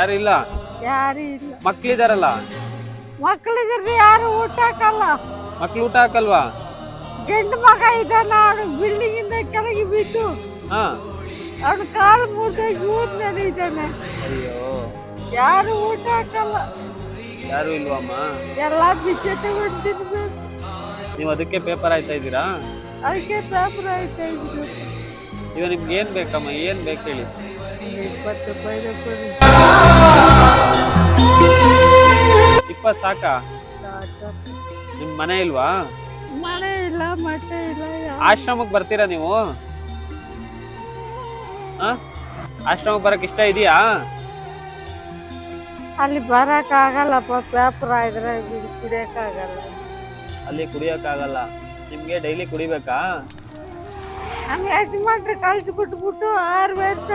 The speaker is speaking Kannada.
ಯಾರು ಇಲ್ಲ. ಯಾರು ಇಲ್ಲ. ಮಕ್ಳಿದಾರಲ್ಲ. ಮಕ್ಕಳಿದ್ರೆ ಯಾರು ಊಟ ಹಾಕಲ್ಲ. ಮಕ್ಳು ಊಟ ಹಾಕಲ್ವಾ? ಗಂಡು ಮಗ ಇದ್ದಾನ, ಅವನು ಬಿಲ್ಡಿಂಗ್ ಇಂದ ಕೆಳಗೆ ಬಿದ್ದು ಹಾ. ಅವನು ಕಾಲು ಮುರಿದೋಗಿ ಊರ್ ನಡೀತಾನೆ. ಅಯ್ಯೋ, ಯಾರು ಊಟ ಹಾಕಲ್ಲ. ಯಾರು ಇಲ್ವಮ್ಮ? ಎಲ್ಲ ಬಿಚ್ಚೆ ತಗೊಂಡು ತಿನ್ಬೇಕು. ನೀವು ಅದಕ್ಕೆ ಪೇಪರ್ ಆಯ್ತಾ ಇದ್ದೀರಾ? ಅದಕ್ಕೆ ಪೇಪರ್ ಆಯ್ತಾ ಇದ್ರು. ಇವಾಗ ನಿಮ್ಗೆ ಏನ್ ಬೇಕಮ್ಮ? ಏನ್ ಬೇಕು ಹೇಳಿ. 20 ರೂಪಾಯಿ ಕೊಡಿ. 20 ಸಾಕಾ? ನಿಮ್ ಮನೆ ಇಲ್ವಾ? ಮನೆ ಇಲ್ಲ, ಮಟ್ಟೆ ಇಲ್ಲ. ಆಶ್ರಮಕ್ಕೆ ಬರ್ತೀರಾ ನೀವು? ಆಶ್ರಮಕ್ಕೆ ಬರಕ್ ಇಷ್ಟ ಇದೆಯಾ? ಅಲ್ಲಿ ಬರಕ್ ಆಗಲ್ಲಪ್ಪ, ಪೇಪರ್ ಆದ್ರೆ ಕುಡಿಯಕ್ ಆಗಲ್ಲ. ಅಲ್ಲಿ ಕುಡಿಯಕ್ ಆಗಲ್ಲ. ನಿಮ್ಗೆ ಡೈಲಿ ಕುಡಿಬೇಕಾ? ನಮ್ಮ ಯಜಮಾನ್ರು ಕಳ್ಸಿ ಬಿಟ್ಬಿಟ್ಟು 6 ವರ್ಷ